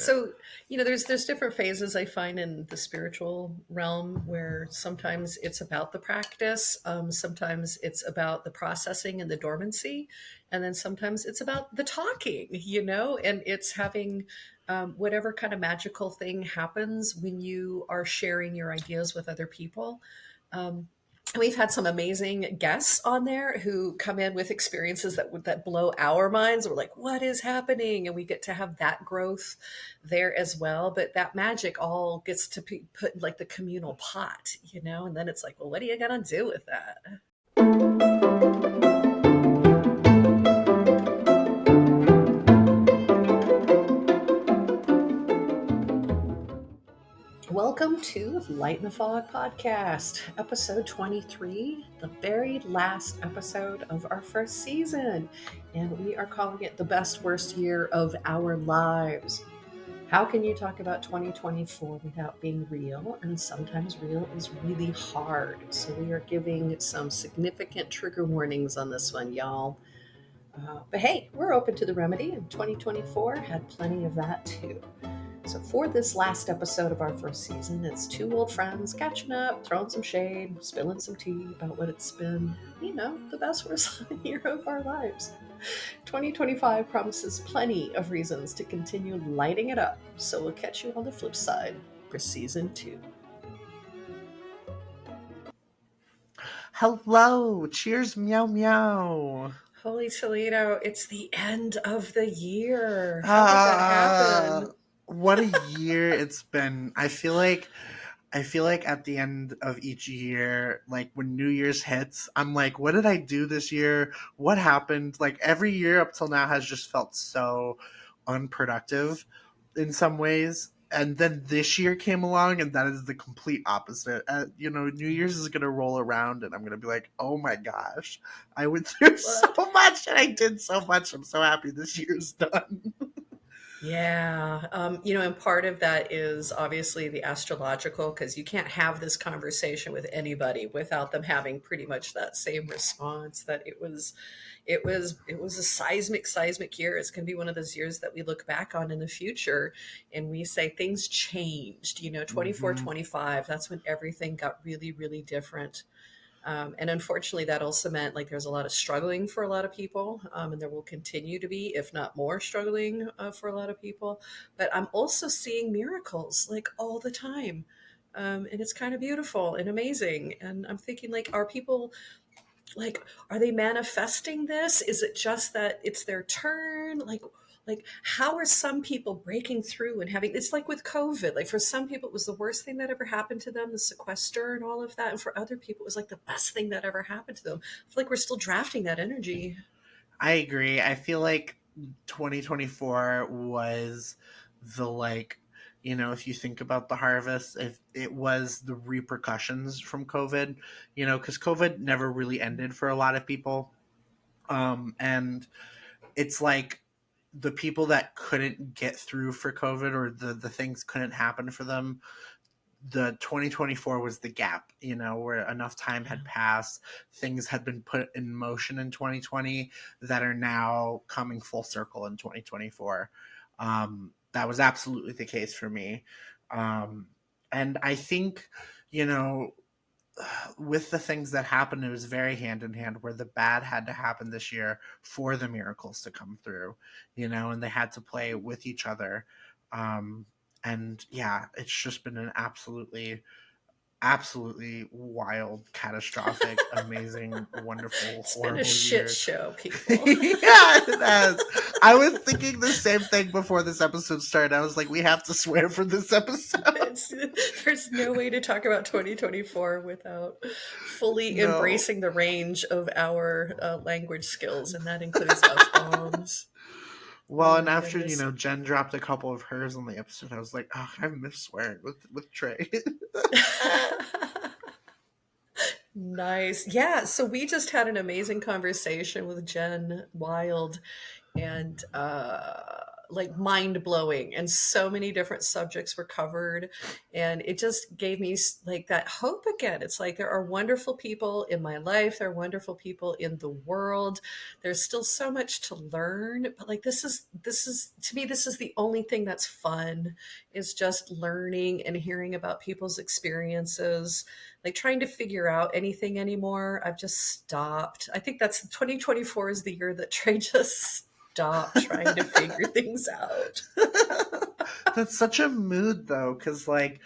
So, there's different phases I find in the spiritual realm where sometimes it's about the practice, sometimes it's about the processing and the dormancy, and then sometimes it's about the talking, and it's having whatever kind of magical thing happens when you are sharing your ideas with other people. Um, We've had some amazing guests on there who come in with experiences that blow our minds. We're like, what is happening? And we get to have that growth there as well. But that magic all gets to be put in like the communal pot, and then it's like, well, what are you going to do with that? Welcome to Light in the Fog podcast, episode 23, the very last episode of our first season. And we are calling it the best, worst year of our lives. How can you talk about 2024 without being real? And sometimes real is really hard. So we are giving some significant trigger warnings on this one, y'all. But hey, we're open to the remedy, and 2024 had plenty of that too. So, for this last episode of our first season, it's two old friends catching up, throwing some shade, spilling some tea about what it's been, the best worst year of our lives. 2025 promises plenty of reasons to continue lighting it up. So, we'll catch you on the flip side for season 2. Hello, cheers, meow meow. Holy Toledo, it's the end of the year. How did that happen? What a year it's been. I feel like at the end of each year, like when New Year's hits, I'm like, what did I do this year? What happened? Like every year up till now has just felt so unproductive in some ways. And then this year came along, and that is the complete opposite. New Year's is going to roll around, and I'm going to be like, oh my gosh, I went through so much, and I did so much. I'm so happy this year's done. Yeah. And part of that is obviously the astrological, because you can't have this conversation with anybody without them having pretty much that same response that it was a seismic year. It's going to be one of those years that we look back on in the future and we say things changed, 24, Mm-hmm. 25. That's when everything got really, really different. And unfortunately, that also meant like there's a lot of struggling for a lot of people, and there will continue to be, if not more, struggling for a lot of people. But I'm also seeing miracles like all the time. And it's kind of beautiful and amazing. And I'm thinking, like, are people like, are they manifesting this? Is it just that it's their turn? Like how are some people breaking through and having, it's like with COVID, like for some people it was the worst thing that ever happened to them, the sequester and all of that, and for other people it was like the best thing that ever happened to them. I feel like we're still drafting that energy. I agree. I feel like 2024 was the if you think about the harvest, if it was the repercussions from COVID, because COVID never really ended for a lot of people. And it's like the people that couldn't get through for COVID, or the things couldn't happen for them, the 2024 was the gap, where enough time Yeah. had passed, things had been put in motion in 2020 that are now coming full circle in 2024. That was absolutely the case for me. um, and I think, you know with the things that happened, it was very hand in hand, where the bad had to happen this year for the miracles to come through, and they had to play with each other. Um, and yeah, it's just been an absolutely wild, catastrophic, amazing, wonderful, It's been a horrible shit year. show, people. Yeah, it has. I was thinking the same thing before this episode started. I was like, we have to swear for this episode. It's, there's no way to talk about 2024 without fully No. embracing the range of our language skills, and that includes F bombs. Oh Well, and my after, goodness. Jen dropped a couple of hers on the episode, I was like, oh, I miss swearing with Trey. Nice. Yeah. So we just had an amazing conversation with Jen Wild, and like mind blowing, and so many different subjects were covered, and it just gave me like that hope again. It's like there are wonderful people in my life, there are wonderful people in the world. There's still so much to learn, but like this is to me, this is the only thing that's fun, is just learning and hearing about people's experiences. Like trying to figure out anything anymore, I've just stopped. I think that's 2024 is the year that Trey just stopped trying to figure things out. That's such a mood though, because like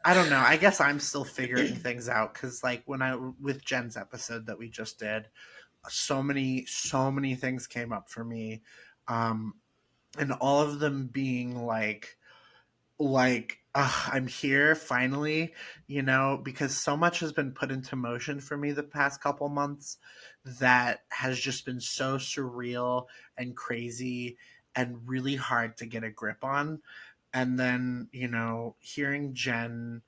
I don't know. I guess I'm still figuring things out because like when I with Jen's episode that we just did, so many things came up for me, um, and all of them being like I'm here finally, because so much has been put into motion for me the past couple months that has just been so surreal and crazy and really hard to get a grip on. And then, hearing Jen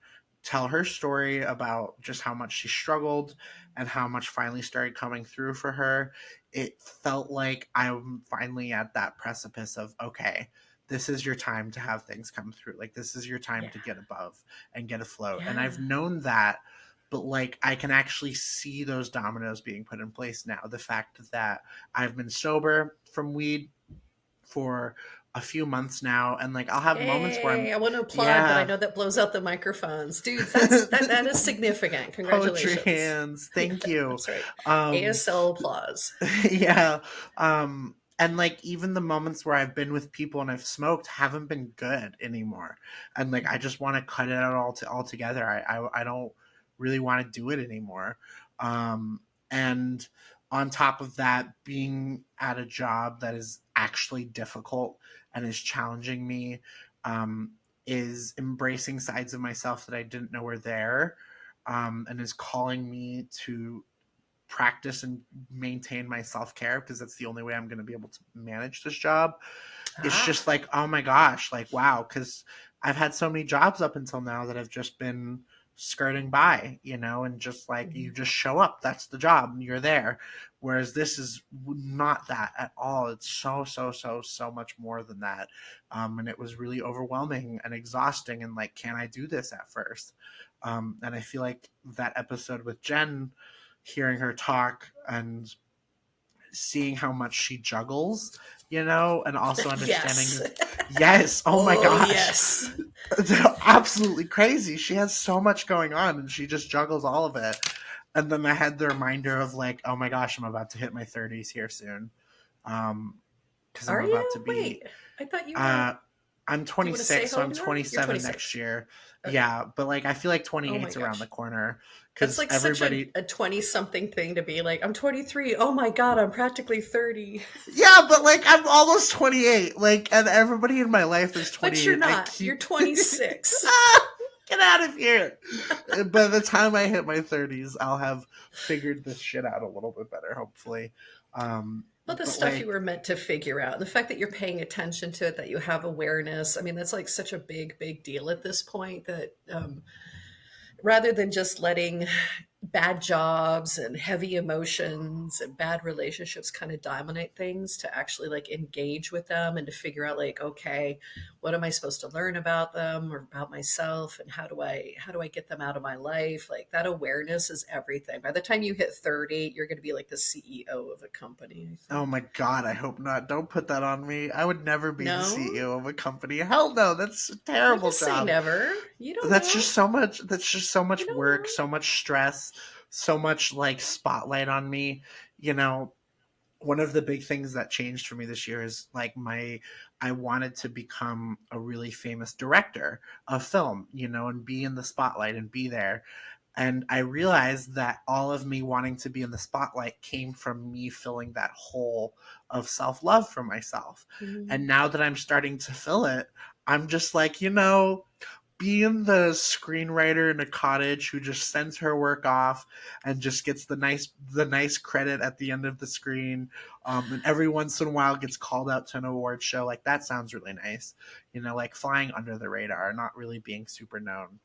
tell her story about just how much she struggled and how much finally started coming through for her, it felt like I'm finally at that precipice of, okay, this is your time to have things come through. Like, this is your time Yeah. to get above and get afloat. And Yeah. I've known that, but like, I can actually see those dominoes being put in place now. The fact that I've been sober from weed for a few months now, and like I'll have moments where I'm Yay. I want to applaud, but I yeah, know that blows out the microphones. Dudes, that is significant. poetry Congratulations. hands, Yeah, thank you. that's right. um ASL applause. yeah. And like even the moments where I've been with people and I've smoked haven't been good anymore, and like I just want to cut it out altogether. I don't really want to do it anymore. And on top of that, being at a job that is actually difficult and is challenging me, um, is embracing sides of myself that I didn't know were there, and is calling me to practice and maintain my self-care, because that's the only way I'm going to be able to manage this job. It's Ah. just like, oh my gosh, like wow, because I've had so many jobs up until now that have just been skirting by, and just like you Mhm. just show up, that's the job, and you're there. Whereas this is not that at all. It's so much more than that. And it was really overwhelming and exhausting, and like, can I do this at first? And I feel like that episode with Jen, hearing her talk and seeing how much she juggles, and also Yes. understanding, yes, oh my Oh, gosh, yes. absolutely crazy. She has so much going on and she just juggles all of it. And then I had the reminder of like, oh my gosh, I'm about to hit my 30s here soon. Because I'm Are about to you? be Wait, I thought you were. uh I'm Do you want to say 26, how so old I'm you are? You're 27 next 26. year. Okay. Yeah, but like I feel like Oh my 28's around the gosh. corner That's because like such a, everybody. a 20 something thing to be like, I'm 23. Oh my God, I'm practically 30. Yeah, but like I'm almost 28. Like, and everybody in my life is But you're 28. I not. You're keep 26. get out of here. By the time I hit my 30s, I'll have figured this shit out a little bit better, hopefully. Um, But the but stuff you like, were meant to figure out, and the fact that you're paying attention to it, that you have awareness, I mean, that's like such a big deal at this point that rather than just letting bad jobs and heavy emotions and bad relationships kind of dominate things, to actually like engage with them and to figure out like, okay, what am I supposed to learn about them or about myself, and how do I get them out of my life? Like that awareness is everything. By the time you hit 30, you're going to be like the CEO of a company, I oh think. my god, I hope not. Don't put that on me. I would never be the No, CEO of a company. Hell no, that's a never terrible say job. never. You don't That's know. just so much. That's just so You much don't work, know. so much stress, so much like spotlight on me. You know, one of the big things that changed for me this year is like I wanted to become a really famous director of film, and be in the spotlight and be there. And I realized that all of me wanting to be in the spotlight came from me filling that hole of self-love for myself. Mhm. And now that I'm starting to fill it, I'm just like, being the screenwriter in a cottage who just sends her work off and just gets the nice credit at the end of the screen, and every once in a while gets called out to an award show, like that sounds really nice, like flying under the radar, not really being super known.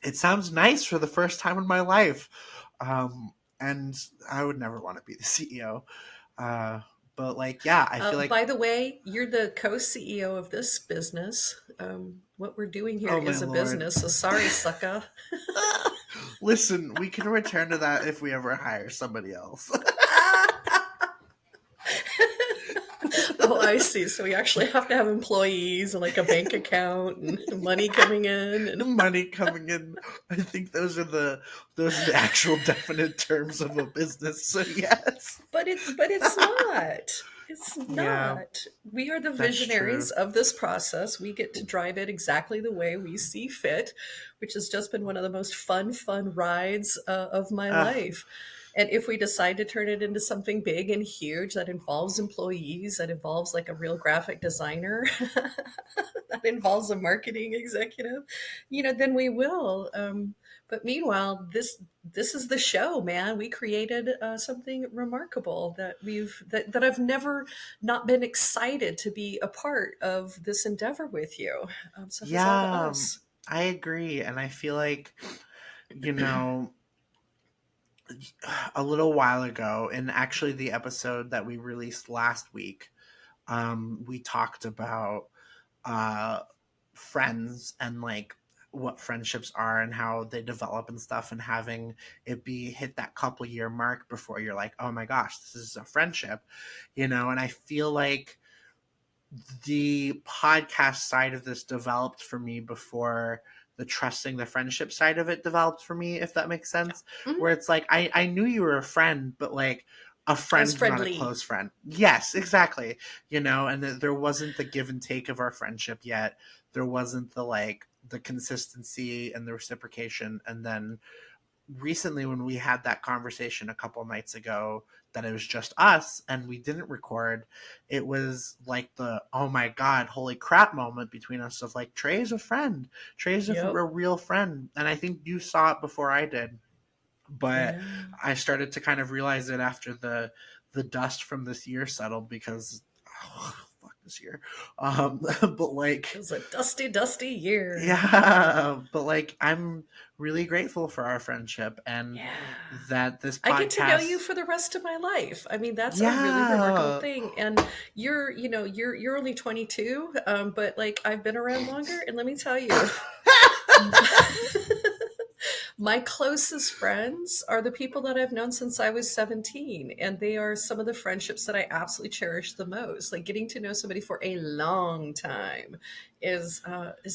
It sounds nice for the first time in my life, and I would never want to be the CEO. uh, But like, yeah, I feel like, By the way, you're the co-CEO of this business. What we're doing here oh my is a lord. business, so sorry, sucker. Listen, we can return to that if we ever hire somebody else. Oh, I see. So we actually have to have employees and like a bank account and money coming in and Money coming in. I think those are the actual definite terms of a business. So yes. but it's not. It's Yeah, not. We are the that's visionaries true. of this process. We get to drive it exactly the way we see fit, which has just been one of the most fun rides of my Uh, life. And if we decide to turn it into something big and huge that involves employees, that involves like a real graphic designer, that involves a marketing executive, then we will. But meanwhile, this is the show, man. We created something remarkable that I've never not been excited to be a part of this endeavor with you. So huzzah to yeah, us. I agree. And I feel like, you know, a little while ago, in actually the episode that we released last week, we talked about uh, friends and like what friendships are and how they develop and stuff, and having it be hit that couple year mark before you're like, oh my gosh, this is a friendship, and I feel like the podcast side of this developed for me before the trusting the friendship side of it developed for me, if that makes sense. Mhm. Where it's like, I knew you were a friend, but like a I was friend, not a friendly. close friend. Yes, exactly. And there wasn't the give and take of our friendship yet. There wasn't the consistency and the reciprocation. And then recently, when we had that conversation a couple nights ago, that it was just us and we didn't record, it was like the oh my god, holy crap moment between us of like, Trey's a friend. Trey's a Yep. real friend. And I think you saw it before I did, but Yeah. I started to kind of realize it after the dust from this year settled, because oh, fuck this year. But It like, was a dusty, dusty year. yeah, but like, I'm really grateful for our friendship, and Yeah. that this I get to know you podcast. for the rest of my life. I mean, that's a really remarkable Yeah. thing. And you're only 22, but like I've been around longer, and let me tell you, my closest friends are the people that I've known since I was 17, and they are some of the friendships that I absolutely cherish the most. Like getting to know somebody for a long time is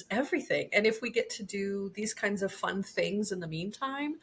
everything. And if we get to do these kinds of fun things in the meantime,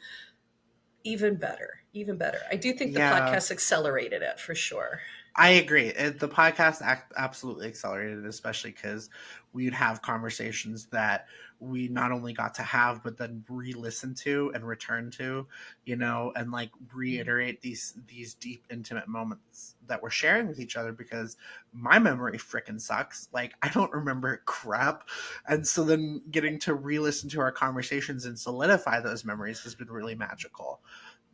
even better, even better. I do think the Yeah, podcast accelerated it for sure. I agree. The podcast absolutely accelerated, especially because we'd have conversations that we not only got to have, but then re-listen to and return to, and like reiterate these deep, intimate moments that we're sharing with each other. Because my memory freaking sucks. Like, I don't remember crap, and so then getting to re-listen to our conversations and solidify those memories has been really magical.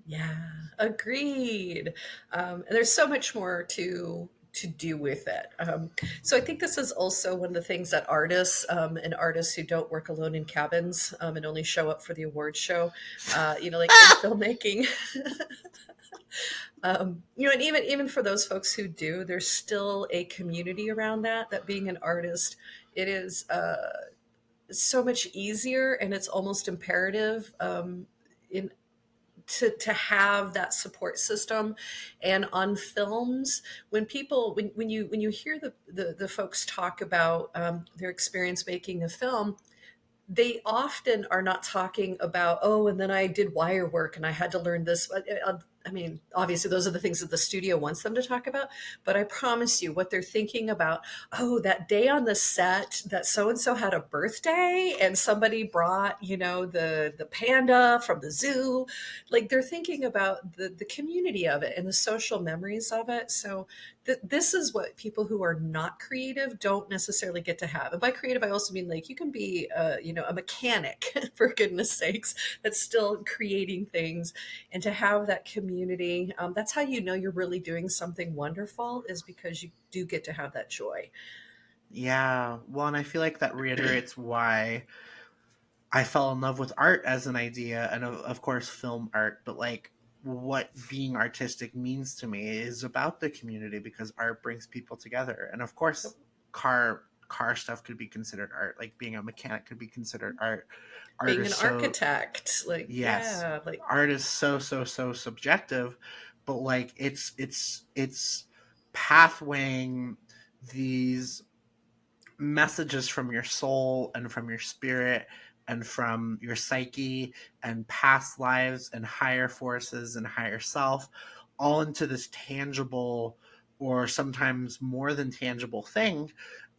Yeah, agreed. And there's so much more to do with it. So I think this is also one of the things that artists and artists who don't work alone in cabins and only show up for the award show, like in filmmaking, and even for those folks who do, there's still a community around that. That being an artist, it is so much easier, and it's almost imperative. In to have that support system. And on films, when you hear the folks talk about their experience making a film, they often are not talking about, oh, and then I did wire work and I had to learn this. I mean, obviously, those are the things that the studio wants them to talk about. But I promise you, what they're thinking about, oh, that day on the set that so and so had a birthday and somebody brought, the panda from the zoo. Like they're thinking about the community of it and the social memories of it. So this is what people who are not creative don't necessarily get to have. And by creative, I also mean like you can be, a mechanic for goodness sakes, that's still creating things, and to have that community. That's how you know you're really doing something wonderful, is because you do get to have that joy. Yeah, well, and I feel like that reiterates why I fell in love with art as an idea, and of course film art. But like, what being artistic means to me is about the community, because art brings people together. And of course, car stuff could be considered art. Like being a mechanic could be considered art. Art Being is an so, architect, like, yes, yeah, like, art is so subjective, but like it's pathwaying these messages from your soul and from your spirit and from your psyche and past lives and higher forces and higher self, all into this tangible, or sometimes more than tangible thing.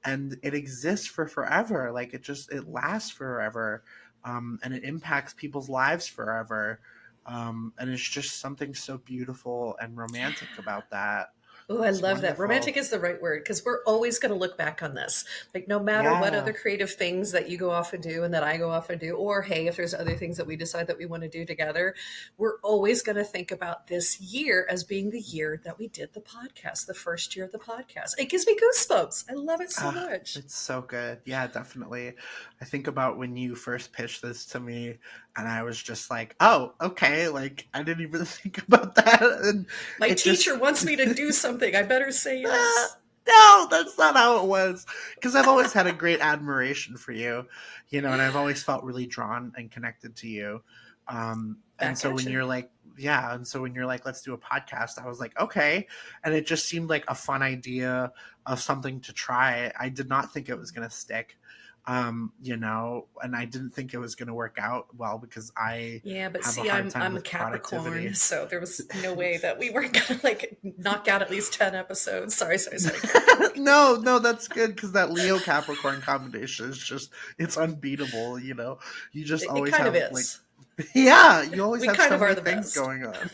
And it exists for forever. Like it lasts forever. And it impacts people's lives forever. And it's just something so beautiful and romantic about that. oh, I It's love that. wonderful. Romantic is the right word because we're always going to look back on this. Like, no matter what Yeah. other creative things that you go off and do and that I go off and do, or hey, if there's other things that we decide that we want to do together, we're always going to think about this year as being the year that we did the podcast, the first year of the podcast. It gives me goosebumps. I love it so Ah, much. it's so good. Yeah, definitely. I think about when you first pitched this to me, and I was just like, "Oh, okay." Like I didn't even think about that, and My it teacher just wants me to do something. I better say ah, yes. no, that's not how it was. Because I've always had a great admiration for you, and I've always felt really drawn and connected to you. And Back so at when you. you're like, yeah, and so when you're like, let's do a podcast, I was like, okay. And it just seemed like a fun idea of something to try. I did not think it was going to stick. And I didn't think it was going to work out well, because I Yeah, but have a see, hard I'm time I'm a with Capricorn, productivity. so there was no way that we weren't gonna like knock out at least 10 episodes. Sorry, Karen. No, no, that's good, because that Leo Capricorn combination is just, it's unbeatable. You just It always kind of have like, is. yeah, you always We have kind so of are many the things best. going on.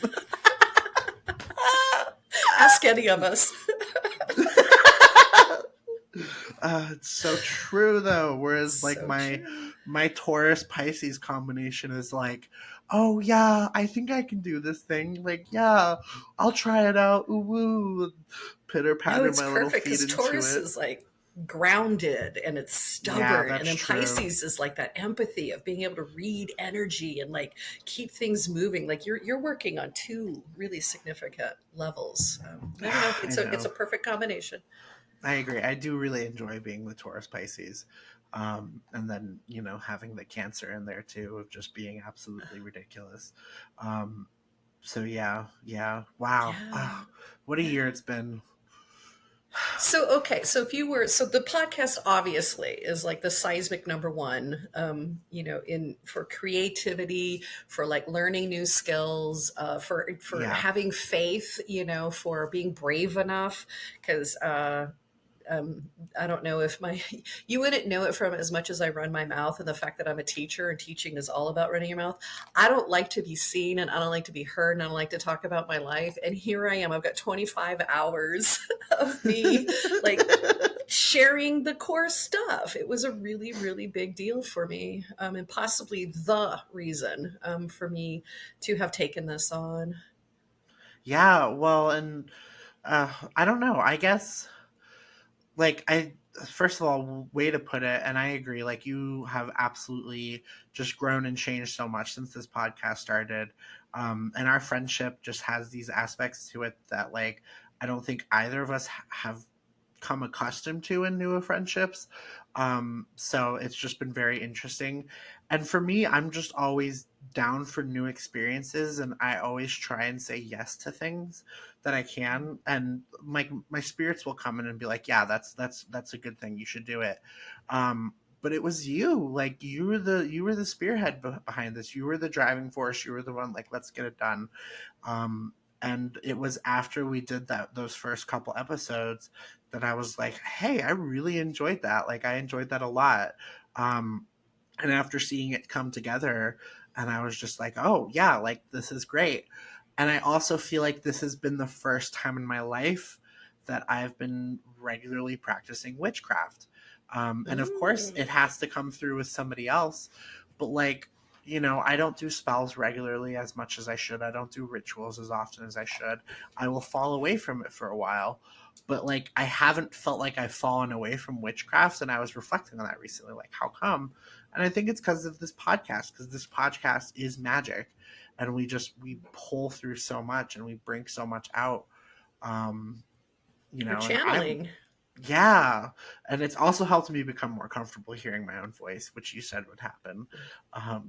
Ask any of us. It's so true though. Whereas like So my true. my Taurus Pisces combination is like, oh yeah, I think I can do this thing. Like, yeah, I'll try it out. Ooh, woo. Pitter No, patter it's my little perfect feet because into Taurus it. is like grounded and it's Yeah, stubborn. And that's then true. Pisces is like that empathy of being able to read energy and like keep things moving. Like you're working on two really significant levels. No, I it's a know. perfect combination. I agree. I do really enjoy being the Taurus Pisces. And then, having the Cancer in there too, of just being absolutely ridiculous. Um, so yeah, yeah. Wow. Yeah. Oh, what a year Yeah. it's been. So okay, so if you were so the podcast obviously is like the seismic number one, in for creativity, for like learning new skills, for Yeah. having faith, for being brave enough, because um, I don't know if you wouldn't know it from as much as I run my mouth and the fact that I'm a teacher and teaching is all about running your mouth. I don't like to be seen and I don't like to be heard and I don't like to talk about my life. And here I am. I've got 25 hours of me like sharing the core stuff. It was a really, really big deal for me, and possibly the reason for me to have taken this on. Yeah, well, and I don't know. I guess, like, first of all, way to put it, and I agree. Like, you have absolutely just grown and changed so much since this podcast started. And our friendship just has these aspects to it that, like, I don't think either of us have come accustomed to in newer friendships. So it's just been very interesting. And for me, I'm just always down for new experiences, and I always try and say yes to things that I can. And my spirits will come in and be like, "Yeah, that's a good thing. You should do it." But it was you. Like, you were the spearhead behind this. You were the driving force. You were the one, like, let's get it done. Um, and it was after we did those first couple episodes that I was like, hey, I really enjoyed that. Like, I enjoyed that a lot. Um, and after seeing it come together, and I was just like, oh yeah, like, this is great. And I also feel like this has been the first time in my life that I've been regularly practicing witchcraft. And of course, Mm. it has to come through with somebody else, but like, I don't do spells regularly as much as I should. I don't do rituals as often as I should. I will fall away from it for a while. but like I haven't felt like I've fallen away from witchcraft, and I was reflecting on that recently, like how come? And I think it's because of this podcast, because this podcast is magic, and we pull through so much and we bring so much out, um Or and I'm channeling. yeah, and it's also helped me become more comfortable hearing my own voice, which you said would happen.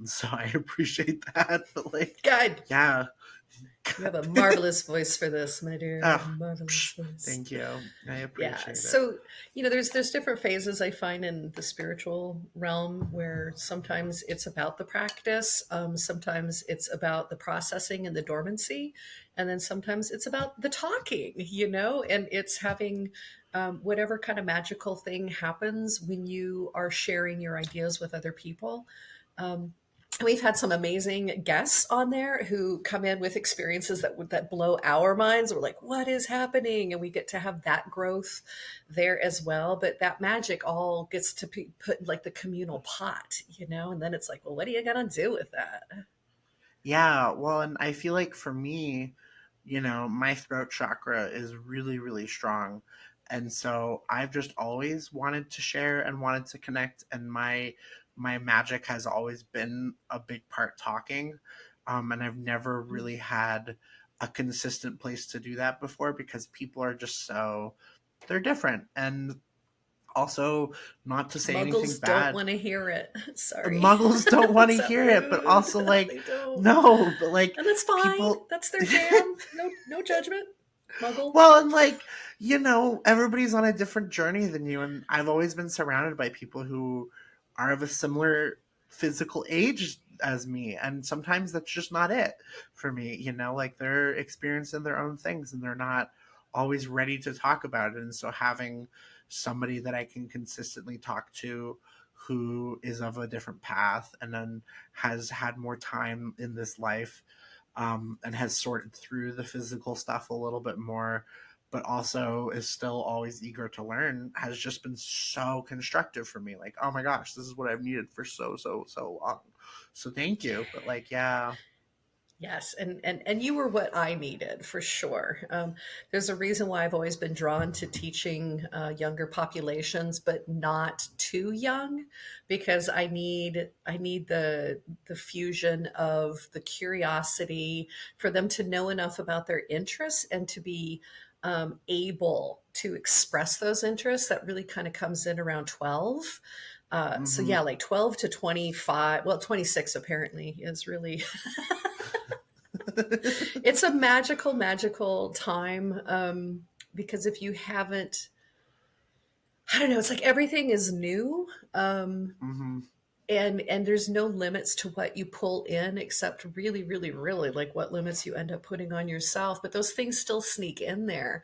So I appreciate that. But like, God, yeah, you have a marvelous voice for this, my dear. A oh, marvelous voice. thank you. I Yeah. appreciate it. So, there's different phases I find in the spiritual realm where sometimes it's about the practice, sometimes it's about the processing and the dormancy, and then sometimes it's about the talking, and it's having whatever kind of magical thing happens when you are sharing your ideas with other people. Um, we've had some amazing guests on there who come in with experiences that blow our minds. We're like, what is happening? And we get to have that growth there as well. But that magic all gets to be put in like the communal pot, and then it's like, well, what are you gonna do with that? Yeah, well, and I feel like for me, my throat chakra is really, really strong. And so I've just always wanted to share and wanted to connect, and my magic has always been a big part talking. And I've never really had a consistent place to do that before, because people are just so they're different. And also, not to say anything Muggles don't bad, want to hear it. Sorry. muggles don't want to Is that hear it, but rude? also like They don't. no, but like And that's fine. people That's their jam. No judgment. Muggle. well, and like, everybody's on a different journey than you, and I've always been surrounded by people who are of a similar physical age as me, and sometimes that's just not it for me, like they're experiencing their own things and they're not always ready to talk about it. And so having somebody that I can consistently talk to who is of a different path and then has had more time in this life, and has sorted through the physical stuff a little bit more, but also is still always eager to learn, has just been so constructive for me. Like, oh my gosh, this is what I've needed for so, so, so long. So thank you. But like, yeah. Yes, and you were what I needed for sure. There's a reason why I've always been drawn to teaching younger populations, but not too young, because I need the fusion of the curiosity for them to know enough about their interests and to be able to express those interests. That really kind of comes in around 12. So Hmm. yeah, like 12 to 25, well, 26 apparently is really it's a magical time, because if you haven't, I don't know, it's like everything is new, Hmm. and there's no limits to what you pull in except really like what limits you end up putting on yourself, but those things still sneak in there.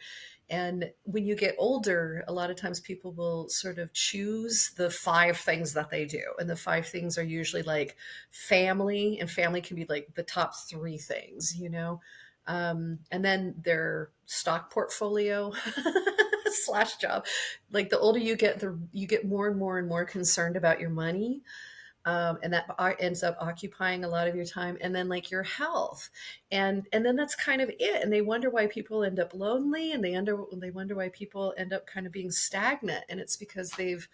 And when you get older, a lot of times people will sort of choose the five things that they do, and the five things are usually like family, and family can be like the top three things, and then their stock portfolio slash job. Like the older you get, the you get more and more and more concerned about your money, and that ends up occupying a lot of your time, and then like your health, and then that's kind of it. And they wonder why people end up lonely, and they wonder why people end up kind of being stagnant, and it's because they've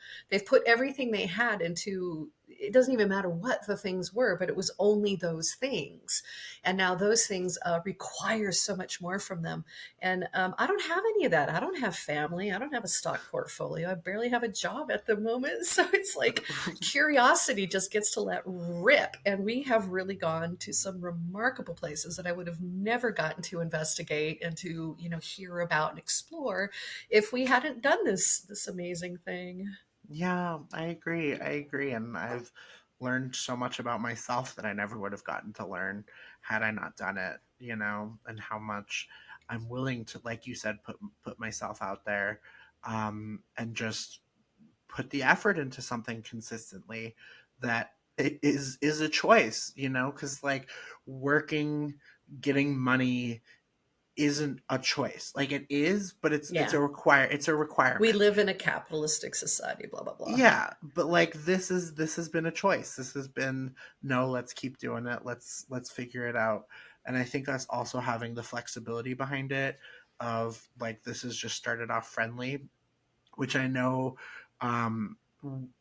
put everything they had into, it doesn't even matter what the things were, but it was only those things, and now those things require so much more from them. And I don't have any of that. I don't have family. I don't have a stock portfolio. I barely have a job at the moment. So it's like curiosity just gets to let rip. And we have really gone to some remarkable places that I would have never gotten to investigate and to, hear about and explore if we hadn't done this amazing thing. Yeah, I agree. I agree. And I've learned so much about myself that I never would have gotten to learn had I not done it, and how much I'm willing to, like you said, put myself out there, and just put the effort into something consistently that it is a choice, because like working, getting money isn't a choice. Like it is, but Yeah. it's a We requirement. live in a capitalistic society, blah, blah, blah. Yeah, but like this has been a choice. This has been, no, let's keep doing it. Let's figure it out. And I think that's also having the flexibility behind it. of like this has just started off friendly, which I know um,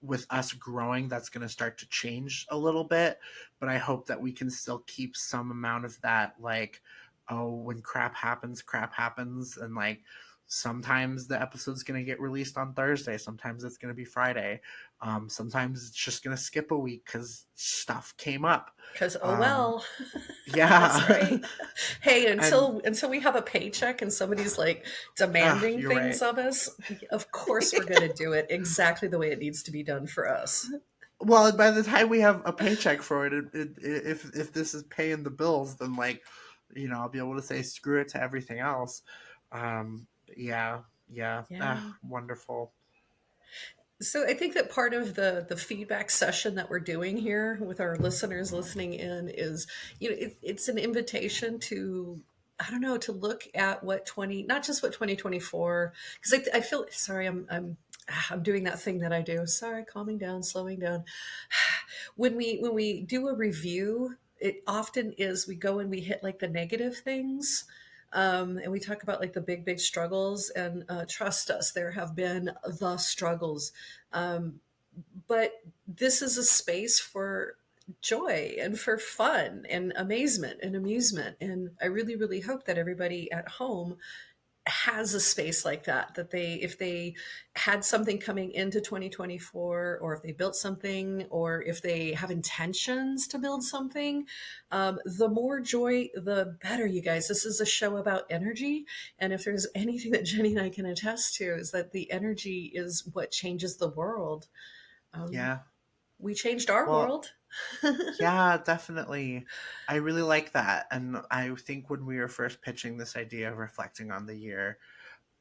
with us growing, that's going to start to change a little bit. But I hope that we can still keep some amount of that, like, oh, when crap happens. And like sometimes the episode's going to get released on Thursday, sometimes it's going to be Friday. Sometimes it's just going to skip a week because stuff came up. Because, oh Um, well. That's yeah. right. Hey, And until we have a paycheck and somebody's like demanding you're things right. of us, of course we're going to do it exactly the way it needs to be done for us. Well, by the time we have a paycheck for it, if this is paying the bills, then like, I'll be able to say screw it to everything else. Yeah, yeah, Yeah. wonderful. So I think that part of the feedback session that we're doing here with our listeners listening in is, it's an invitation to, I don't know, to look at what 20, not just what 2024, because I feel, sorry, I'm doing that thing that I do. Sorry, calming down, slowing down. When we do a review, it often is we go and we hit like the negative things. And we talk about like the big struggles, and trust us, there have been the struggles. Um, but this is a space for joy and for fun and amazement and amusement. And I really hope that everybody at home has a space like that, that they, if they had something coming into 2024, or if they built something, or if they have intentions to build something, the more joy the better, you guys. This is a show about energy, and if there's anything that Jenny and I can attest to, is that the energy is what changes the world. um, Yeah. we changed our Well, world. yeah, definitely. I really like that, and I think when we were first pitching this idea of reflecting on the year,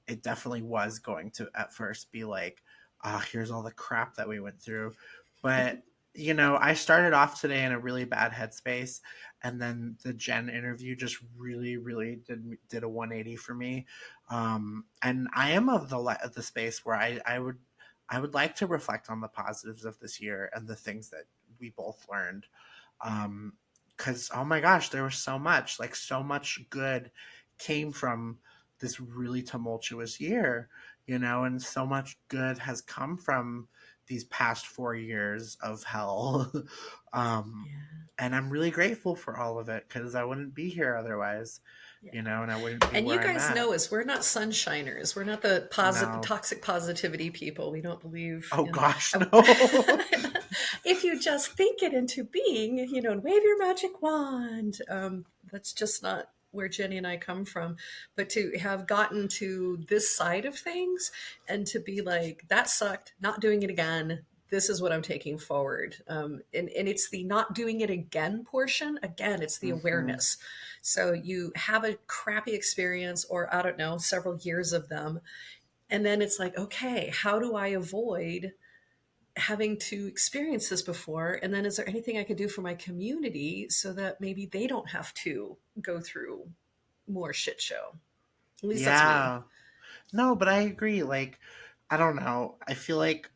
it definitely was going to at first be like, ah, here's all the crap that we went through. But, I started off today in a really bad headspace. And then the Jen interview just really, really did a 180 for me. And I am of the space where I would like to reflect on the positives of this year and the things that we both learned. Because, oh my gosh, there was so much good came from this really tumultuous year, and so much good has come from these past 4 years of hell. um, Yeah. and I'm really grateful for all of it because I wouldn't be here otherwise, Yeah. and I wouldn't be And where you I'm guys at. know us. We're not sunshiners. We're not the No. toxic positivity people. We don't believe Oh in. gosh, no. If you just think it into being, and wave your magic wand. That's just not where Jenny and I come from. But to have gotten to this side of things and to be like, that sucked, not doing it again. This is what I'm taking forward. And it's the not doing it again portion. Again, it's the Hmm. awareness. So you have a crappy experience, or I don't know, several years of them. And then it's like, okay, how do I avoid having to experience this before? And then is there anything I could do for my community so that maybe they don't have to go through more shit show? At least that's me. Yeah. No, but I agree. Like, I don't know. I feel like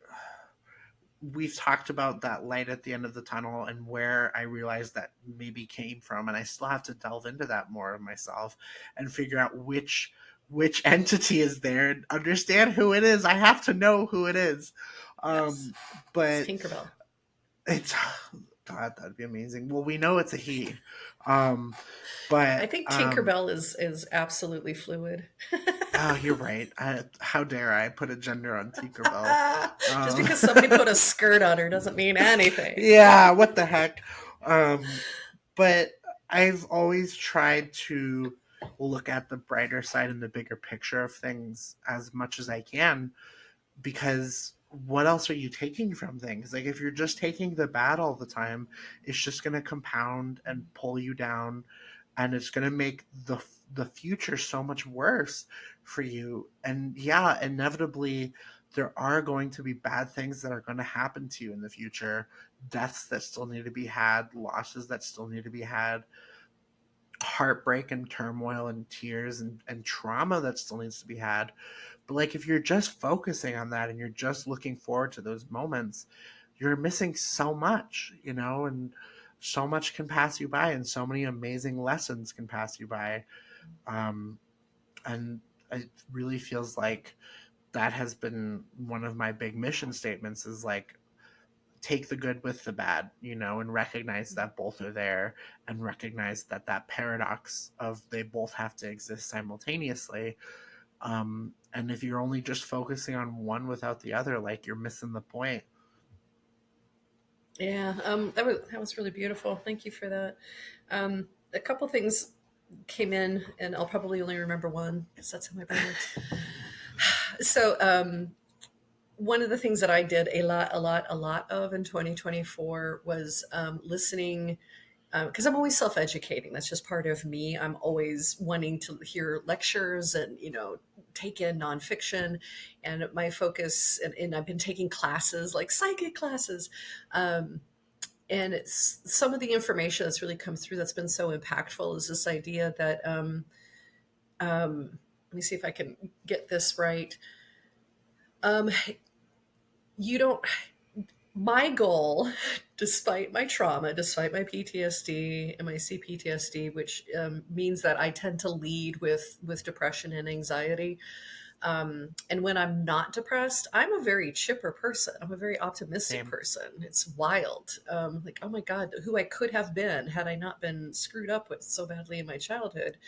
we've talked about that light at the end of the tunnel and where I realized that maybe came from, and I still have to delve into that more of myself and figure out which entity is there and understand who it is. I have to know who it is. Yes. Um, It's but Tinkerbell. it's God, that'd be amazing. Well, we know it's a he. Um, I but think Tinkerbell is absolutely fluid. oh, you're right. How dare I put a gender on Tinkerbell? Just Um, because somebody put a skirt on her doesn't mean anything. yeah, what the heck? But I've always tried to look at the brighter side and the bigger picture of things as much as I can, because what else are you taking from things? Like, if you're just taking the bad all the time, it's just going to compound and pull you down, and it's going to make the future so much worse for you. And yeah, inevitably there are going to be bad things that are going to happen to you in the future, deaths that still need to be had, losses that still need to be had, heartbreak and turmoil and tears and trauma that still needs to be had. But like, if you're just focusing on that and you're just looking forward to those moments, you're missing so much, and so much can pass you by, and so many amazing lessons can pass you by. Um, and it really feels like that has been one of my big mission statements, is like take the good with the bad, and recognize that both are there, and recognize that that paradox of they both have to exist simultaneously. And if you're only just focusing on one without the other, like, you're missing the point. Yeah, that was really beautiful. Thank you for that. A couple things came in, and I'll probably only remember one because that's how my brain works. So, one of the things that I did a lot of in 2024 was listening, because I'm always self-educating. That's just part of me. I'm always wanting to hear lectures and take in nonfiction, and my focus. And I've been taking classes like psychic classes, and it's some of the information that's really come through that's been so impactful is this idea that let me see if I can get this right. Um, you don't My goal, despite my trauma, despite my PTSD and my CPTSD, which means that I tend to lead with depression and anxiety. And when I'm not depressed, I'm a very chipper person. I'm a very optimistic Same. person. It's wild. Like, oh my God, who I could have been had I not been screwed up with so badly in my childhood.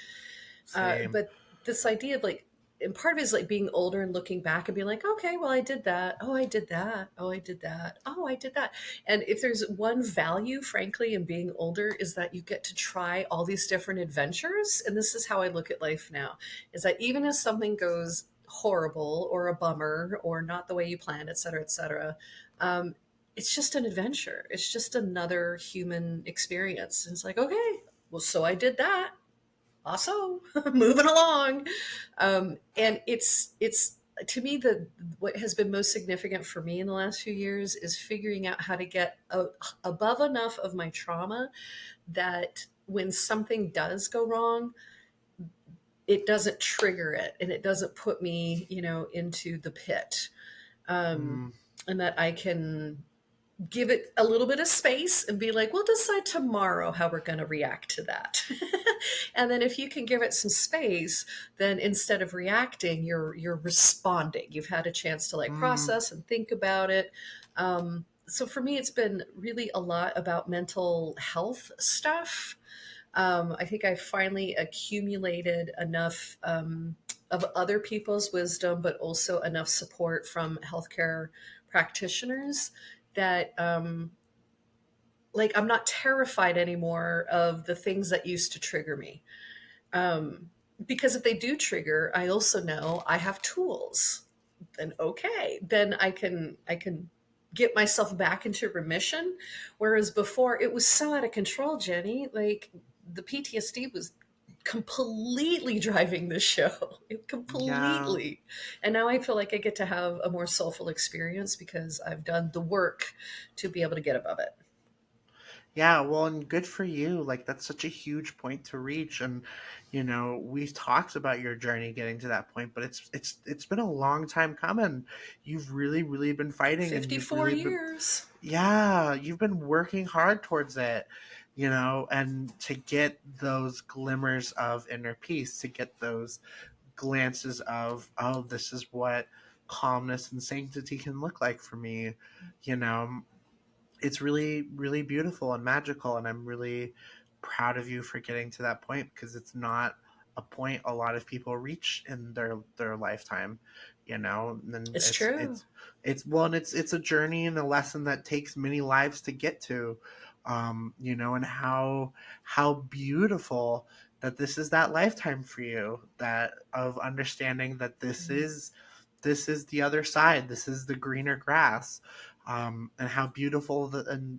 Same. But this idea of like, and part of it is like being older and looking back and being like, okay, well, I did that. Oh, I did that. Oh, I did that. Oh, I did that. And if there's one value, frankly, in being older, is that you get to try all these different adventures. And this is how I look at life now, is that even if something goes horrible or a bummer or not the way you planned, et cetera, um, it's just an adventure. It's just another human experience. And it's like, okay, well, so I did that, also moving along. And it's to me, the what has been most significant for me in the last few years is figuring out how to get above enough of my trauma that when something does go wrong, it doesn't trigger it and it doesn't put me into the pit. um, Mm, and that I can give it a little bit of space and be like, we'll decide tomorrow how we're going to react to that. And then if you can give it some space, then instead of reacting, you're responding. You've had a chance to like mm, process and think about it. So for me, it's been really a lot about mental health stuff. I think I finally accumulated enough of other people's wisdom, but also enough support from healthcare practitioners that like I'm not terrified anymore of the things that used to trigger me. Um, because if they do trigger, I also know I have tools. Then okay, then I can get myself back into remission. Whereas before it was so out of control, Jenny. Like the PTSD was completely driving the show. It yeah. completely. And now I feel like I get to have a more soulful experience because I've done the work to be able to get above it. Yeah, well, and good for you. Like, that's such a huge point to reach. And, we've talked about your journey getting to that point, but it's been a long time coming. You've really, really been fighting, and you've 54 really been, years. yeah, you've been working hard towards it, and to get those glimmers of inner peace, to get those glances of, oh, this is what calmness and sanctity can look like for me, you know it's really, really beautiful and magical, and I'm really proud of you for getting to that point, because it's not a point a lot of people reach in their lifetime. And It's true. it's a journey and a lesson that takes many lives to get to. And how beautiful that this is that lifetime for you, that of understanding that this is the other side, this is the greener grass. And how beautiful and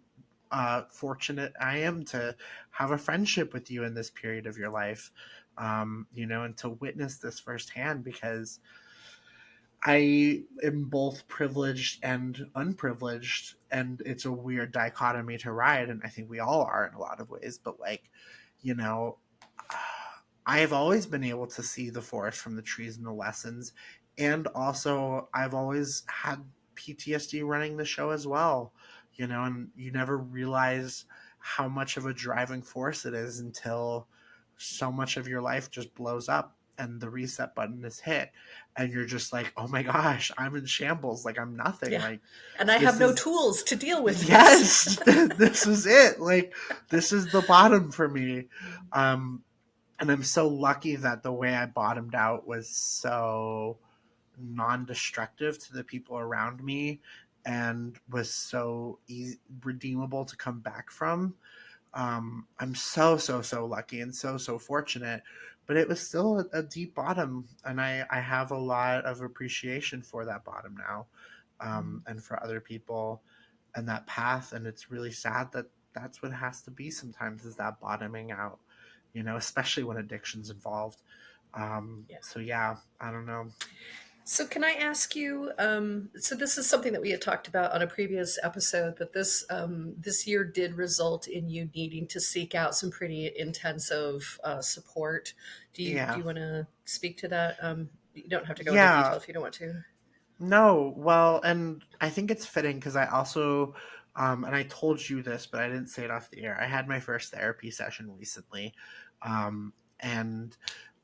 fortunate I am to have a friendship with you in this period of your life, and to witness this firsthand, because I am both privileged and unprivileged, and it's a weird dichotomy to ride, and I think we all are in a lot of ways. But, like, you know, I've always been able to see the forest from the trees and the lessons, and also I've always had PTSD running the show as well. And you never realize how much of a driving force it is until so much of your life just blows up. and the reset button is hit, and you're just like, oh my gosh, I'm in shambles, like I'm nothing, Yeah. like And I have this no is tools to deal with this. yes, this is it, like this is the bottom for me. And I'm so lucky that the way I bottomed out was so non-destructive to the people around me and was so easy, redeemable to come back from. I'm so lucky and so fortunate, but it was still a deep bottom, and I have a lot of appreciation for that bottom now, and for other people and that path. And it's really sad that that's what it has to be sometimes, is that bottoming out, especially when addiction's involved. Yeah. So yeah, I don't know. So can I ask you? So this is something that we had talked about on a previous episode. That this year did result in you needing to seek out some pretty intensive support. Do Yeah. you want to speak to that? You don't have to go into Yeah. detail if you don't want to. No, well, and I think it's fitting because I also, and I told you this, but I didn't say it off the air. I had my first therapy session recently, and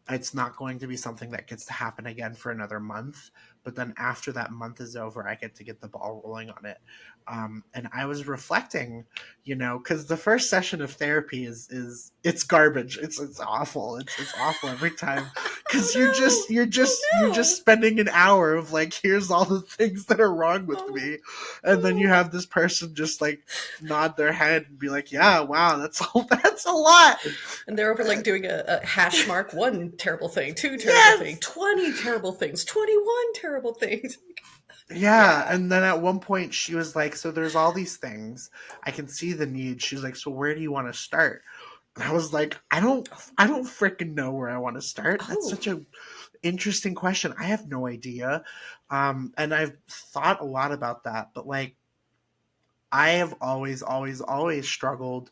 it's not going to be something that gets to happen again for another month. But then after that month is over, I get the ball rolling on it. And I was reflecting, because the first session of therapy is it's garbage. It's awful. It's awful every time, because you're just Oh you're no! just Oh you're no! just spending an hour of like, here's all the things that are wrong with Oh, me, and then you oh. have this person just like nod their head and be like, yeah, wow, that's a lot. And they're over like doing a hash mark, one terrible thing, two terrible thing, Yes. 20 terrible things, 21 terrible things. Yeah, Yeah. and then at one point she was like, "So there's all these things. I can see the need." She's like, "So where do you want to start?" And I was like, I don't freaking know where I want to start. That's Oh, such a interesting question. I have no idea." And I've thought a lot about that, but like I have always struggled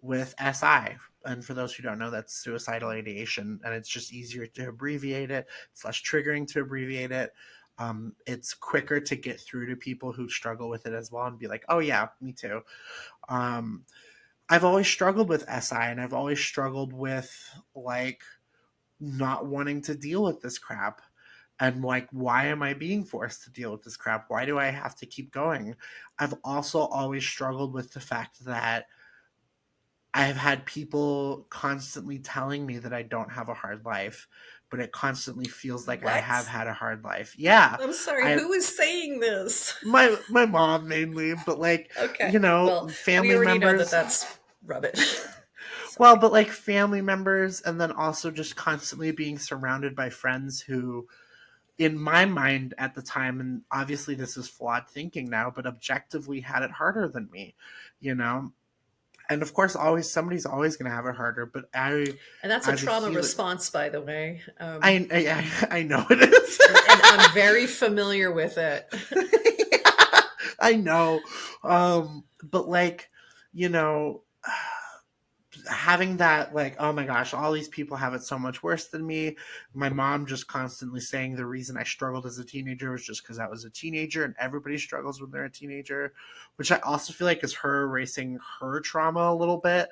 with SI. And for those who don't know, that's suicidal ideation, and it's just easier to abbreviate it. It's less triggering to abbreviate it. It's quicker to get through to people who struggle with it as well and be like, "Oh yeah, me too." Um, I've always struggled with SI, and I've always struggled with like not wanting to deal with this crap. And like, why am I being forced to deal with this crap? Why do I have to keep going? I've also always struggled with the fact that I've had people constantly telling me that I don't have a hard life, but it constantly feels like I have what? had a hard life. Yeah. I'm sorry, I who is saying this? my mom mainly, but like, Okay, well, we family already know that members. that's rubbish. Well, Sorry. but like family members, and then also just constantly being surrounded by friends who, in my mind at the time, and obviously this is flawed thinking now, but objectively had it harder than me, you know? And of course, always somebody's always going to have it harder, but And that's a as a trauma healer, response, by the way. I know it is. And I'm very familiar with it. Yeah, I know. But like, you know, having that, like, oh my gosh, all these people have it so much worse than me. My mom just constantly saying the reason I struggled as a teenager was just because I was a teenager, and everybody struggles when they're a teenager, which I also feel like is her erasing her trauma a little bit.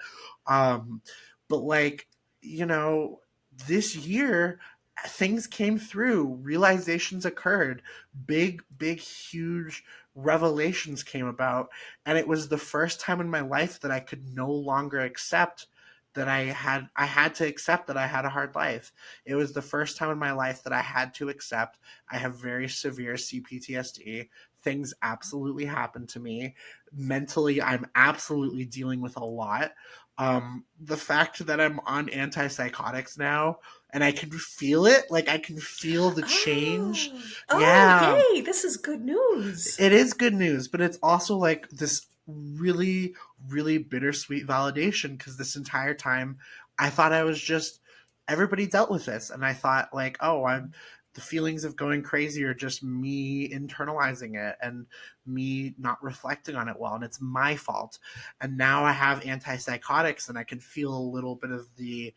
um but like, you know, this year things came through, realizations occurred, big huge revelations came about, and it was the first time in my life that I could no longer accept that I had to accept that I had a hard life. It was the first time in my life that I had to accept I have very severe CPTSD. Things absolutely happened to me. Mentally, I'm absolutely dealing with a lot. The fact that I'm on antipsychotics now and I can feel it, like I can feel the change. Oh, oh, Yeah, yay! This is good news. it is good news, but it's also like this really bittersweet validation, because this entire time I thought I was just, everybody dealt with this, and I thought like, oh, I'm, the feelings of going crazy are just me internalizing it and me not reflecting on it well, and it's my fault. And now I have antipsychotics and I can feel a little bit of the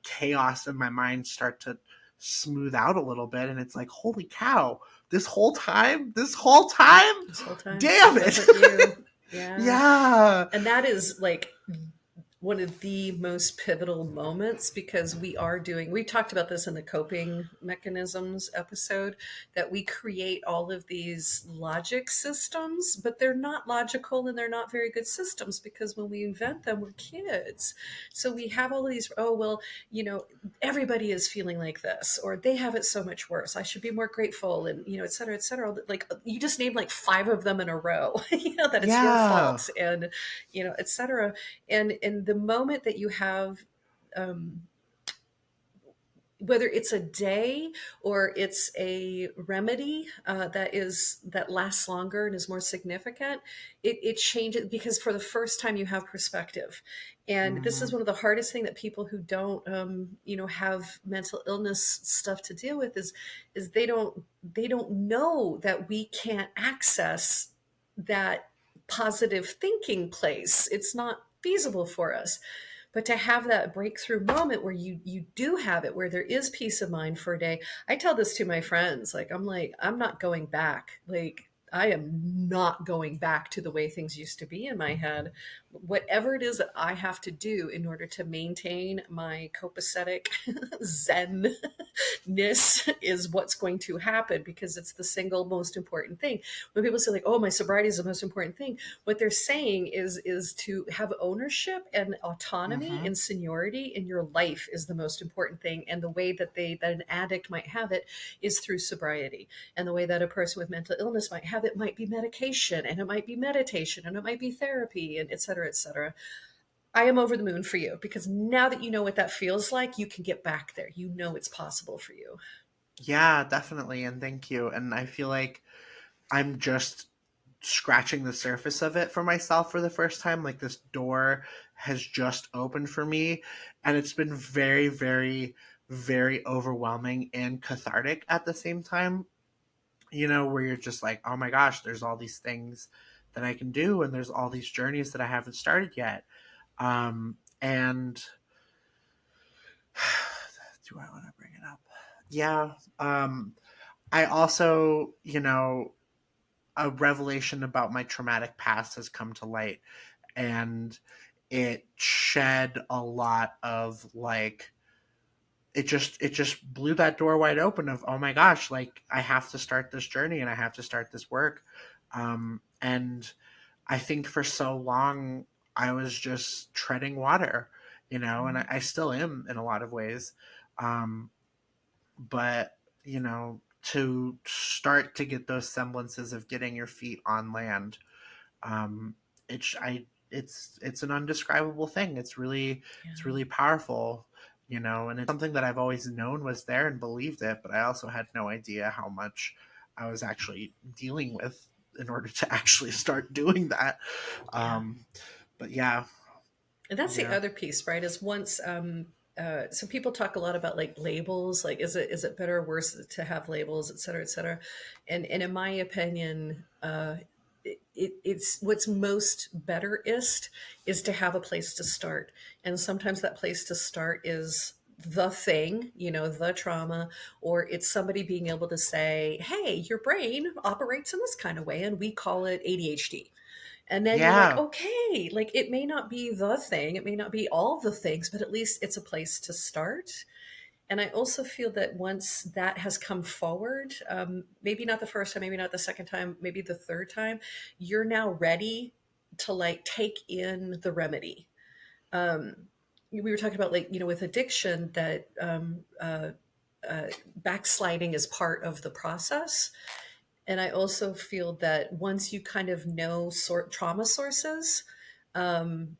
chaos in my mind start to smooth out a little bit, and it's like, holy cow, this whole time, This whole time, damn it it. wasn't you. Yeah. Yeah. And that is like one of the most pivotal moments because we talked about this in the coping mechanisms episode, that we create all of these logic systems, but they're not logical and they're not very good systems because when we invent them, we're kids. So we have all of these, oh, well, everybody is feeling like this, or they have it so much worse. I should be more grateful, and, et cetera, et cetera. Like you just named like five of them in a row, that it's your Yeah. fault, and, et cetera. And in the moment that you have, um, whether it's a day or it's a remedy that lasts longer and is more significant, it changes because for the first time you have perspective. And this is Hmm. one of the hardest thing that people who don't have mental illness stuff to deal with is they don't know that we can't access that positive thinking place. It's not feasible for us. But to have that breakthrough moment where you do have it, where there is peace of mind for a day. I tell this to my friends, like I'm not going back. Like I am not going back to the way things used to be in my head. Whatever it is that I have to do in order to maintain my copacetic zen ness is what's going to happen, because it's the single most important thing. When people say like, oh, my sobriety is the most important thing, what they're saying is to have ownership and autonomy Hmm. and seniority in your life is the most important thing. And the way that an addict might have it is through sobriety. And the way that a person with mental illness might have it might be medication, and it might be meditation, and it might be therapy, and et cetera, et cetera. I am over the moon for you because now that you know what that feels like, you can get back there. You know it's possible for you. Yeah, definitely. And thank you. And I feel like I'm just scratching the surface of it for myself for the first time. Like this door has just opened for me. And it's been very, very, very overwhelming and cathartic at the same time. Where you're just like, oh my gosh, there's all these things that I can do. And there's all these journeys that I haven't started yet. And do I want to bring it up? Yeah. I also, a revelation about my traumatic past has come to light, and it shed a lot of like it just blew that door wide open of, oh my gosh, like I have to start this journey and I have to start this work. And I think for so long I was just treading water, and I still am in a lot of ways. um, but to start to get those semblances of getting your feet on land, um it's an undescribable thing. It's Yeah. really powerful, and it's something that I've always known was there and believed it, but I also had no idea how much I was actually dealing with in order to actually start doing that. Yeah. um but yeah. And that's the Yeah. other piece, right? Is once so people talk a lot about like labels, like is it better or worse to have labels, et cetera, et cetera. And in my opinion, it's what's most betterist is to have a place to start. And sometimes that place to start is the thing, the trauma, or it's somebody being able to say, hey, your brain operates in this kind of way, and we call it ADHD. And then you're like, Yeah. okay, like it may not be the thing, it may not be all the things, but at least it's a place to start. And I also feel that once that has come forward, maybe not the first time, maybe not the second time, maybe the third time, you're now ready to like take in the remedy. Um, we were talking about like, with addiction that backsliding is part of the process. And I also feel that once you kind of know trauma sources, um,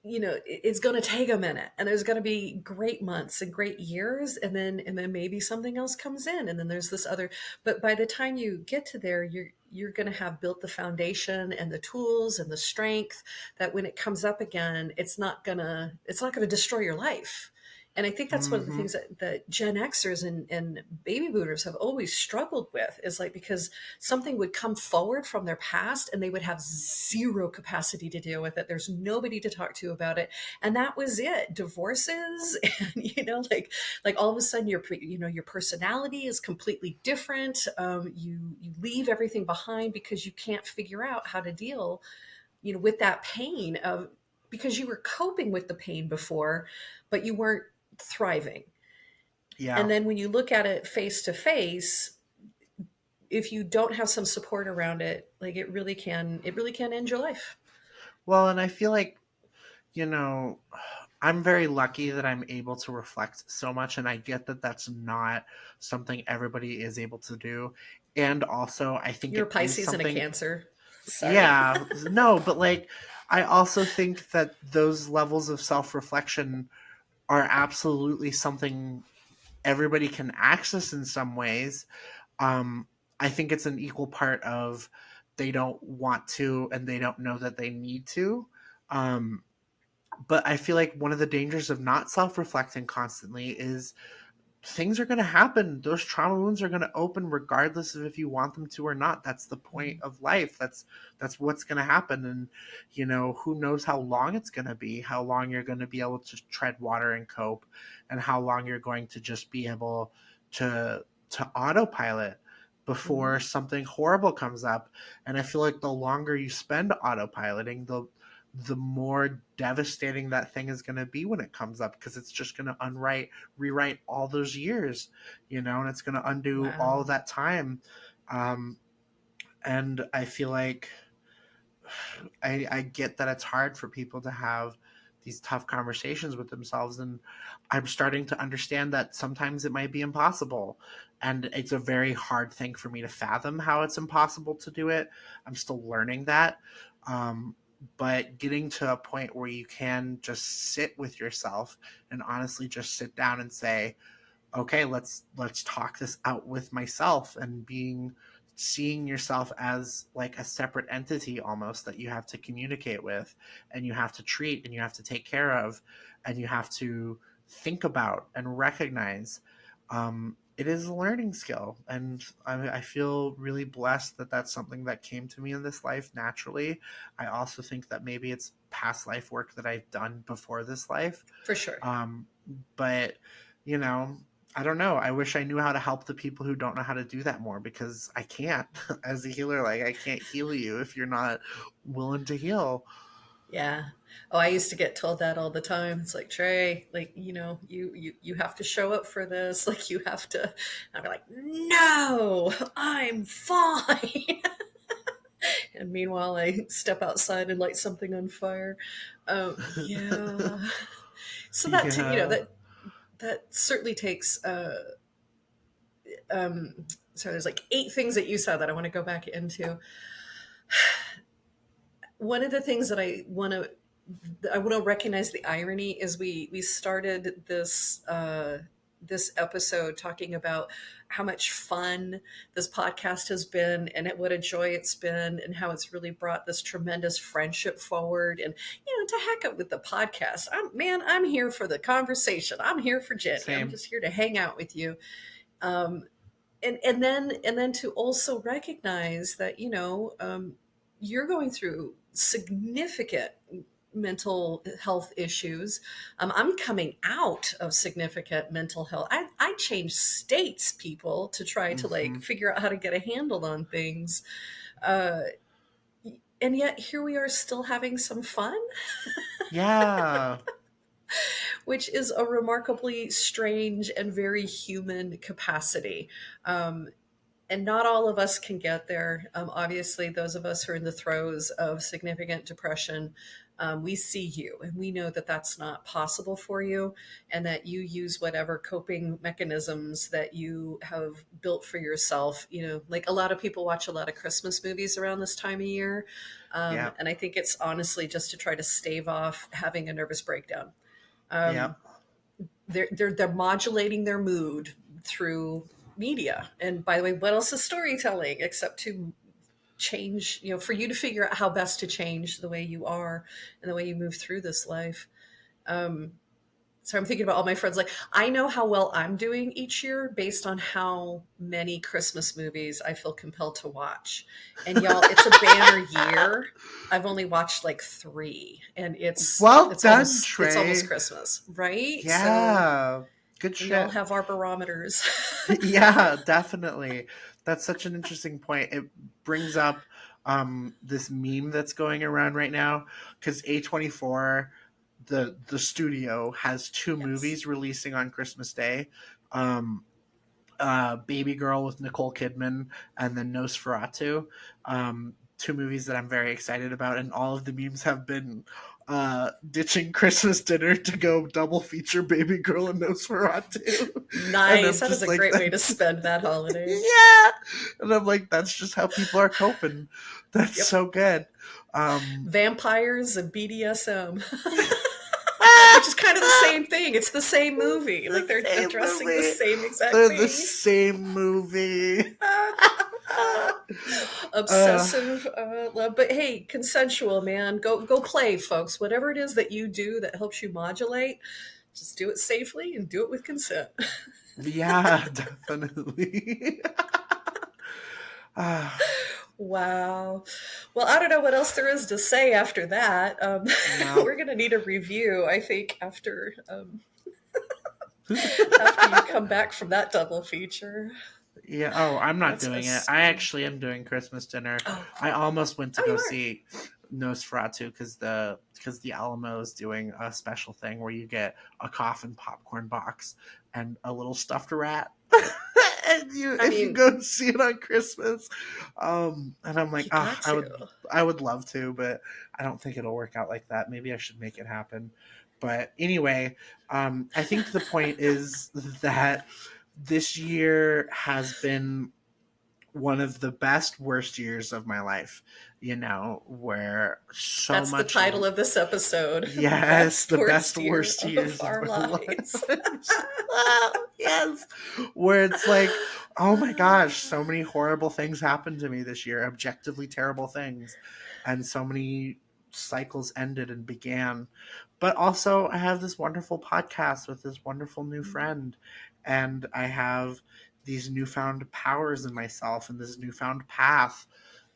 it's going to take a minute, and there's going to be great months and great years, and then maybe something else comes in, and then there's this other. But by the time you get to there, you're going to have built the foundation and the tools and the strength that when it comes up again, it's not going to destroy your life. And I think that's one of the Hmm. things that Gen Xers and baby boomers have always struggled with, is like, because something would come forward from their past and they would have zero capacity to deal with it. There's nobody to talk to about it. And that was it. Divorces and, like all of a sudden your personality is completely different. You leave everything behind because you can't figure out how to deal, with that pain of because you were coping with the pain before, but you weren't thriving. Yeah. And then when you look at it face to face, if you don't have some support around it, like it really can end your life. Well, and I feel like, you know, I'm very lucky that I'm able to reflect so much, and I get that that's not something everybody is able to do. And also, I think You're a it is Pisces and a something, Cancer. Sorry. yeah, no, but like, I also think that those levels of self reflection are absolutely something everybody can access in some ways. Um, I think it's an equal part of they don't want to and they don't know that they need to. Um, but I feel like one of the dangers of not self reflecting constantly is things are going to happen. Those trauma wounds are going to open regardless of if you want them to or not. That's the point of life. That's what's going to happen. And who knows how long it's going to be, how long you're going to be able to tread water and cope, and how long you're going to just be able to autopilot before Mhm. something horrible comes up. And I feel like the longer you spend autopiloting, the more devastating that thing is going to be when it comes up, because it's just going to rewrite all those years, and it's going to undo all Wow. that time. Um, and I feel like I get that it's hard for people to have these tough conversations with themselves. And I'm starting to understand that sometimes it might be impossible. And it's a very hard thing for me to fathom how it's impossible to do it. I'm still learning that. Um, but getting to a point where you can just sit with yourself and honestly just sit down and say, okay, let's talk this out with myself, and seeing yourself as like a separate entity almost that you have to communicate with, and you have to treat, and you have to take care of, and you have to think about and recognize. It is a learning skill, and I feel really blessed that that's something that came to me in this life naturally. I also think that maybe it's past life work that I've done before this life. For sure. um, but you know, I don't know. I wish I knew how to help the people who don't know how to do that more, because I can't. As a healer, like, I can't heal you if you're not willing to heal. Yeah. Oh, I used to get told that all the time. It's like, Trey, like, you have to show up for this. Like, you have to. I'd be like, no, I'm fine. And meanwhile, I step outside and light something on fire. Yeah. So Yeah. that certainly takes. So there's like 8 things that you said that I want to go back into. One of the things that I want to recognize the irony is we started this episode talking about how much fun this podcast has been, and what a joy it's been, and how it's really brought this tremendous friendship forward. And to heck up with the podcast, I'm here for the conversation. I'm here for Jenny. I'm Same. just here to hang out with you. Um, and then to also recognize that you're going through significant mental health issues. I'm coming out of significant mental health. I changed states, people, to try to like Hmm. figure out how to get a handle on things. Uh, and yet here we are still having some fun, Yeah. which is a remarkably strange and very human capacity. Um, and not all of us can get there. Obviously, those of us who are in the throes of significant depression, we see you and we know that that's not possible for you, and that you use whatever coping mechanisms that you have built for yourself. Like a lot of people watch a lot of Christmas movies around this time of year. Yeah. And I think it's honestly just to try to stave off having a nervous breakdown. Yeah. Um, they're modulating their mood through media. And by the way, what else is storytelling except to change, for you to figure out how best to change the way you are and the way you move through this life. um, so I'm thinking about all my friends. Like, I know how well I'm doing each year based on how many Christmas movies I feel compelled to watch. And y'all, it's a banner year. I've only watched like 3, and it's Well it's done, almost Trey. Christmas, right? So, Yeah. Good we all shit. have our barometers. Yeah, definitely. That's such an interesting point. It brings up this meme that's going around right now, because A24, the studio, has two Yes. movies releasing on Christmas Day. Um, Baby Girl with Nicole Kidman, and then Nosferatu. Two movies that I'm very excited about, and all of the memes have been ditching Christmas dinner to go double feature Baby Girl and Nosferatu. And Nice. I'm That is just a like, great way to that's, spend that holiday. yeah. And I'm like, that's just how people are coping. That's Yep. so good. Um, Vampires and BDSM, which is kind of the same thing. It's the same movie. Like the they're same addressing the movie. same exact They're the things. same movie. uh, Obsessive love, but hey, consensual, man. Go play, folks. Whatever it is that you do that helps you modulate, just do it safely and do it with consent. yeah, definitely. Ah, Wow. Well, I don't know what else there is to say after that. no. We're going to need a review, I think, after you come back from that double feature. Yeah. Oh, I'm not That's a doing it. I actually am doing Christmas dinner. oh I almost went to oh go you are. see Nosferatu because the Alamo is doing a special thing where you get a coffin popcorn box and a little stuffed rat. And you, I if you mean, go and see it on Christmas, and I'm like, you ah, got I to. would, I would love to, but I don't think it'll work out like that. Maybe I should make it happen. But anyway, I think the point is that this year has been one of the best worst years of my life, where so That's the much, title of this episode. The yes, best the best worst year worst of years of our my lives. life. Yes, where it's like, oh my gosh, so many horrible things happened to me this year, objectively terrible things, and so many cycles ended and began. But also I have this wonderful podcast with this wonderful new friend, and I have these newfound powers in myself and this newfound path,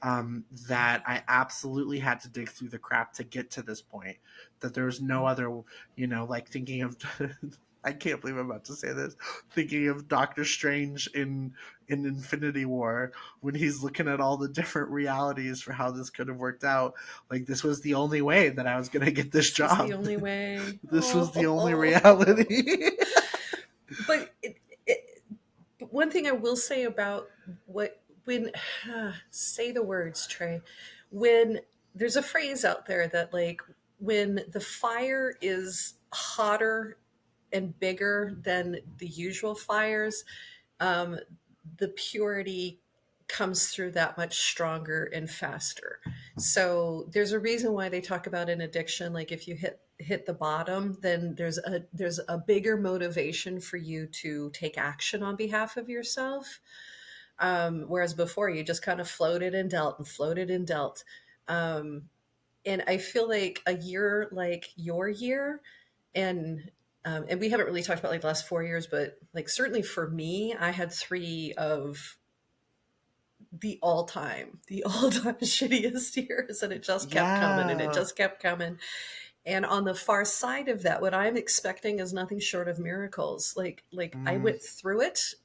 that I absolutely had to dig through the crap to get to this point. That there was no other, like thinking of, I can't believe I'm about to say this, thinking of Doctor Strange in Infinity War when he's looking at all the different realities for how this could have worked out. Like, this was the only way that I was going to get this This was the job. only way. This was the only Oh. reality. But but one thing I will say about what when say the words, Trey. When there's a phrase out there that like when the fire is hotter and bigger than the usual fires, um, the purity comes through that much stronger and faster. So there's a reason why they talk about an addiction. Like if you hit the bottom, then there's a bigger motivation for you to take action on behalf of yourself. Whereas before you just kind of floated and dealt and floated and dealt. Um, and I feel like a year like your year, and we haven't really talked about like the last 4 years, but like certainly for me, I had three of the all time shittiest years, and it just kept coming and it Yeah. just kept coming. And on the far side of that, what I'm expecting is nothing short of miracles. Like I Mm, went through it.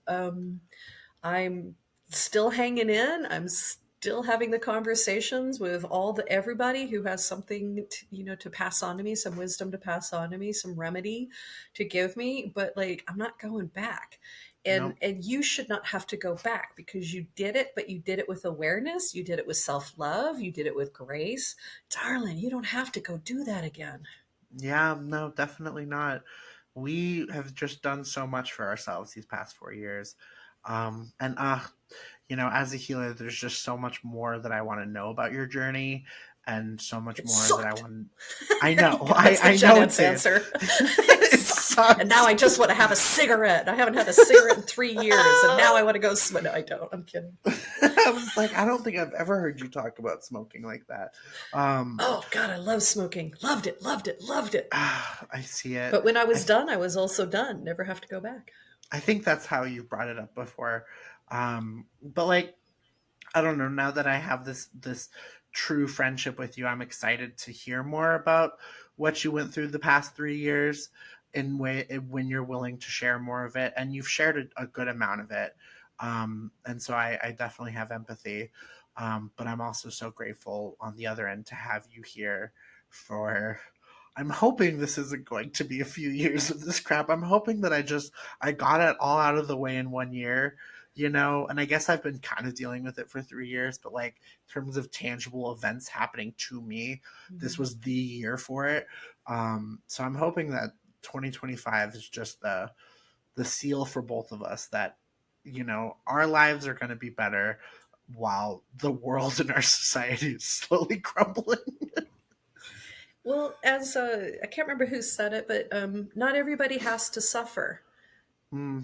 I'm still hanging in. I'm still having the conversations with all the everybody who has something to pass on to me, some wisdom to pass on to me, some remedy to give me. But like I'm not going back. And nope. and you should not have to go back because you did it, but you did it with awareness, you did it with self-love, you did it with grace. Darling, you don't have to go do that again. Yeah, no, definitely not. We have just done so much for ourselves these past 4 years. And as a healer, there's just so much more that I want to know about your journey, and so much It more that I sucked. want. I know, That's the I Gen know it X did. answer. It It sucked. And now sucked. I just want to have a cigarette. I haven't had a cigarette in 3 years, and now I want to go smoke. No, I don't. I'm kidding. I was like, I don't think I've ever heard you talk about smoking like that. Um, Oh God, I love smoking. Loved it. Loved it. Loved it. I see it. But when I was I done, I was also done. Never have to go back. I think that's how you brought it up before. But like, I don't know. Now that I have this true friendship with you, I'm excited to hear more about what you went through the past 3 years, in way when you're willing to share more of it, and you've shared a good amount of it. And so I definitely have empathy. But I'm also so grateful on the other end to have you here for. I'm hoping this isn't going to be a few years of this crap. I'm hoping that I got it all out of the way in 1 year, and I guess I've been kind of dealing with it for 3 years, but like in terms of tangible events happening to me, this Mhm. was the year for it. So I'm hoping that 2025 is just the seal for both of us that our lives are going to be better while the world and our society is slowly crumbling. Well, as I can't remember who said it, but not everybody has to suffer. Hmm.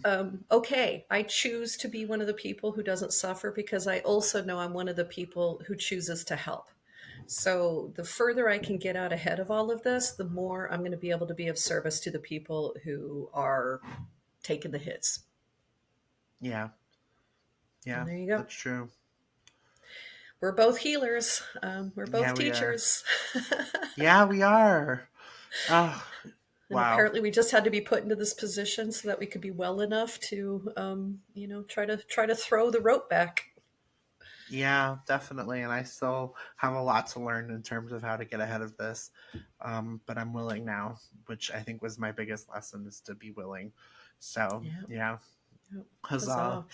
Okay, I choose to be one of the people who doesn't suffer because I also know I'm one of the people who chooses to help. So the further I can get out ahead of all of this, the more I'm going to be able to be of service to the people who are taking the hits. Yeah, And yeah, there you go. that's true. We're both healers. We're Yeah, both we are. teachers. Yeah, we are. Oh, And wow. apparently, we just had to be put into this position so that we could be well enough to, try to throw the rope back. Yeah, definitely. And I still have a lot to learn in terms of how to get ahead of this. But I'm willing now, which I think was my biggest lesson is to be willing. So, Yeah. yeah. Yep. Huzzah.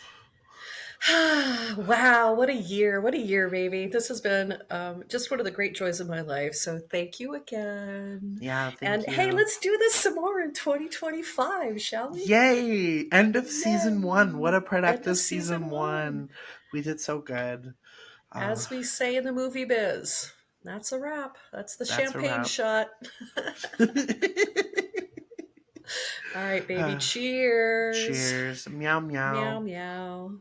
Huzzah. Wow, what a year. What a year, baby. This has been just one of the great joys of my life. So thank you again. Yeah, And thank hey, you. let's do this some more in 2025, shall we? Yay! End of season one. What Yay. a End of productive season season one. one. We did so good. Uh, As we say in the movie biz, that's a wrap. That's the that's a champagne wrap. shot. All right, baby. Cheers. Cheers. Meow Meow, meow. meow.